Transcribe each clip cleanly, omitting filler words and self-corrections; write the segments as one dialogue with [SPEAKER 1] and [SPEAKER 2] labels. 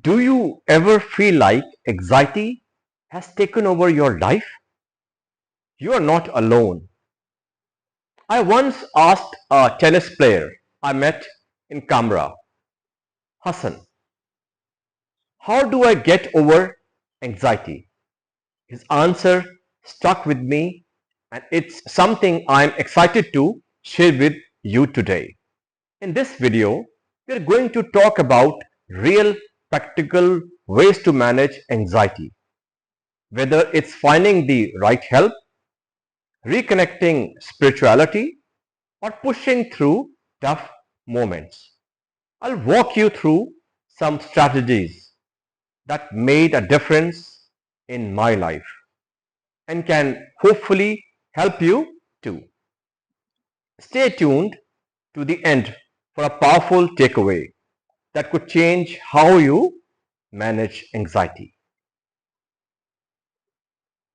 [SPEAKER 1] Do you ever feel like anxiety has taken over your life? You are not alone. I once asked a tennis player I met in Camera, Hassan, how do I get over anxiety? His answer stuck with me, and it's something I'm excited to share with you today. In this video, we are going to talk about real practical ways to manage anxiety, whether it's finding the right help, reconnecting spirituality, or pushing through tough moments. I'll walk you through some strategies that made a difference in my life and can hopefully help you too. Stay tuned to the end for a powerful takeaway that could change how you manage anxiety.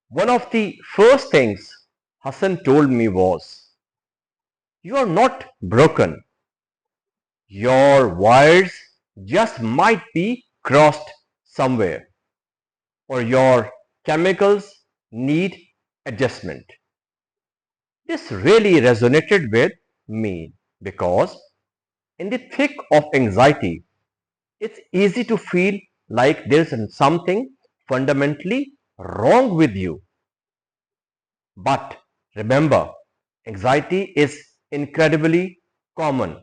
[SPEAKER 1] One of the first things Hassan told me was, you are not broken. Your wires just might be crossed somewhere, or your chemicals need adjustment. This really resonated with me because in the thick of anxiety, it's easy to feel like there's something fundamentally wrong with you. But remember, anxiety is incredibly common.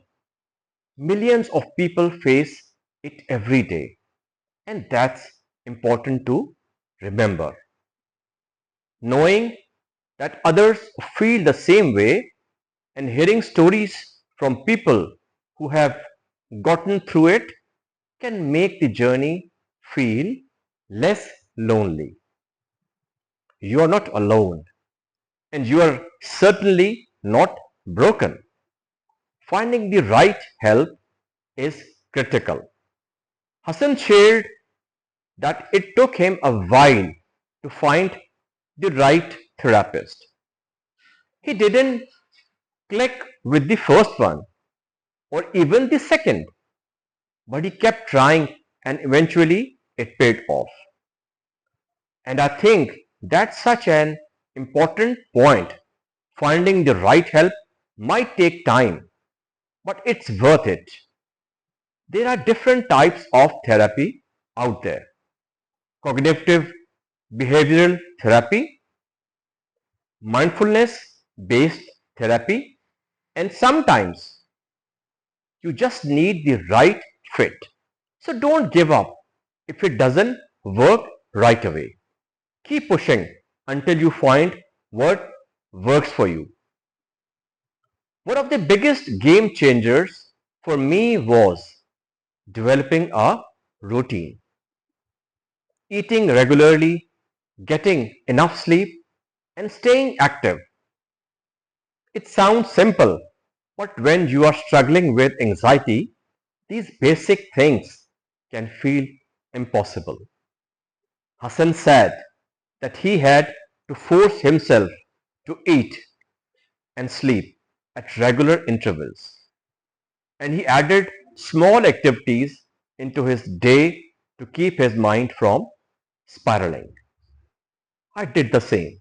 [SPEAKER 1] Millions of people face it every day, and that's important to remember. Knowing that others feel the same way and hearing stories from people who have gotten through it can make the journey feel less lonely. You are not alone, and you are certainly not broken. Finding the right help is critical. Hassan shared that it took him a while to find the right therapist. He didn't click with the first one or even the second, but he kept trying and eventually it paid off. And I think that's such an important point. Finding the right help might take time, but it's worth it. There are different types of therapy out there. Cognitive behavioral therapy, mindfulness based therapy, and sometimes you just need the right fit. So don't give up if it doesn't work right away. Keep pushing until you find what works for you. One of the biggest game changers for me was developing a routine, eating regularly, getting enough sleep, and staying active. It sounds simple, but when you are struggling with anxiety, these basic things can feel impossible. Hassan said that he had to force himself to eat and sleep at regular intervals, and he added small activities into his day to keep his mind from spiraling. I did the same,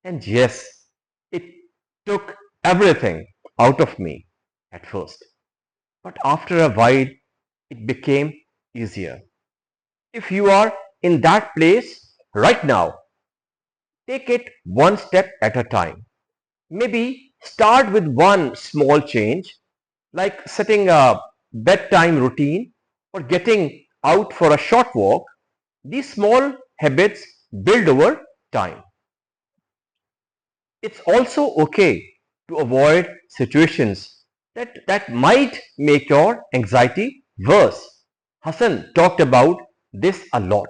[SPEAKER 1] and yes, it took everything out of me at first, but after a while, it became easier. If you are in that place right now, take it one step at a time. Maybe start with one small change, like setting a bedtime routine or getting out for a short walk. These small habits build over time. It's also okay to avoid situations that might make your anxiety worse. Hassan talked about this a lot,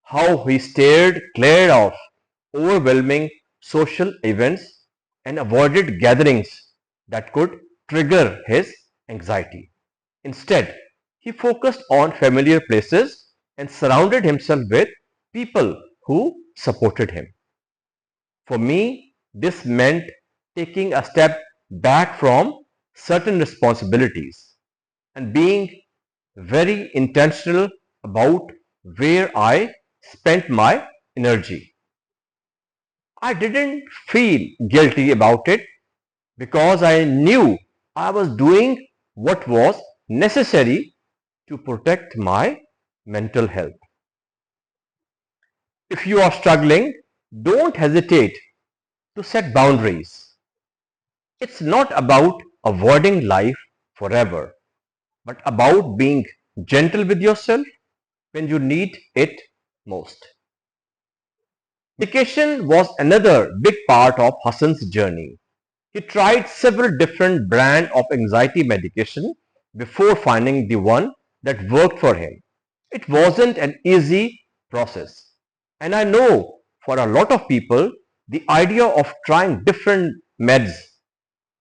[SPEAKER 1] how he steered clear of overwhelming social events and avoided gatherings that could trigger his anxiety. Instead, he focused on familiar places and surrounded himself with people who supported him. For me, this meant taking a step back from certain responsibilities and being very intentional about where I spent my energy. I didn't feel guilty about it because I knew I was doing what was necessary to protect my mental health. If you are struggling, don't hesitate to set boundaries. It's not about avoiding life forever, but about being gentle with yourself when you need it most. Medication was another big part of Hassan's journey. He tried several different brands of anxiety medication before finding the one that worked for him. It wasn't an easy process. And I know for a lot of people, the idea of trying different meds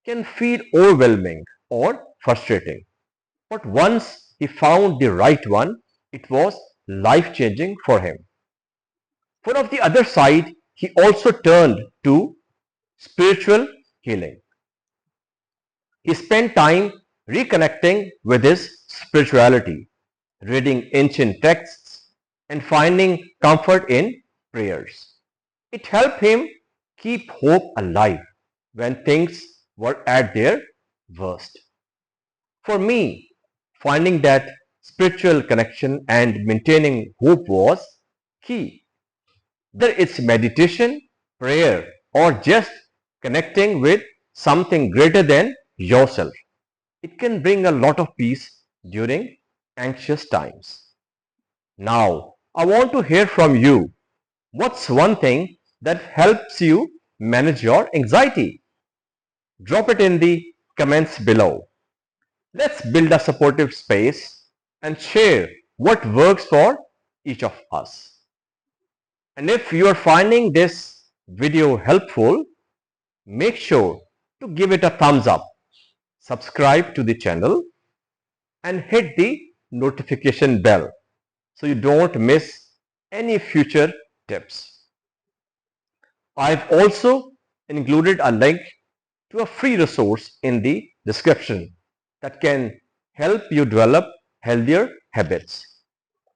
[SPEAKER 1] can feel overwhelming or frustrating. But once he found the right one, it was life changing for him. For of the other side, he also turned to spiritual healing. He spent time reconnecting with his spirituality, reading ancient texts, and finding comfort in prayers. It helped him keep hope alive when things were at their worst. For me, finding that spiritual connection and maintaining hope was key. Whether it's meditation, prayer, or just connecting with something greater than yourself, it can bring a lot of peace during anxious times. Now, I want to hear from you. What's one thing that helps you manage your anxiety? Drop it in the comments below. Let's build a supportive space and share what works for each of us. And if you are finding this video helpful, make sure to give it a thumbs up, subscribe to the channel, and hit the notification bell so you don't miss any future tips. I've also included a link to a free resource in the description that can help you develop healthier habits.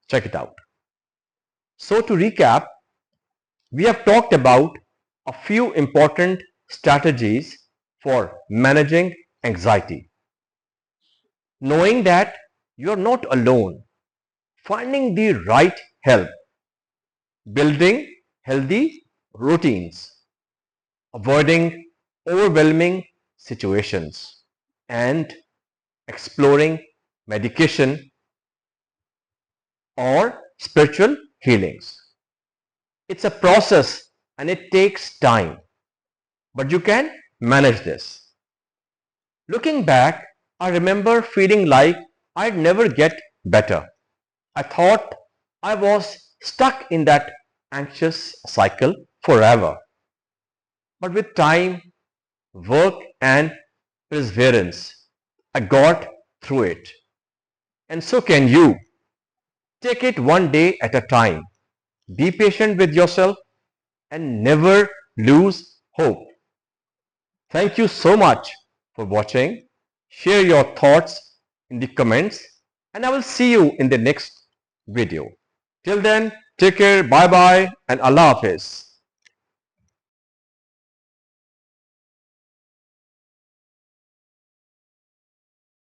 [SPEAKER 1] Check it out. So to recap, we have talked about a few important strategies for managing anxiety. Knowing that you are not alone, finding the right help, building healthy routines, avoiding overwhelming situations, and exploring medication or spiritual healings. It's a process and it takes time, but you can manage this. Looking back, I remember feeling like I'd never get better. I thought I was stuck in that anxious cycle forever. But with time, work, and perseverance, I got through it. And so can you. Take it one day at a time. Be patient with yourself and never lose hope. Thank you so much for watching. Share your thoughts in the comments and I will see you in the next video. Till then, take care, bye bye and Allah Hafiz.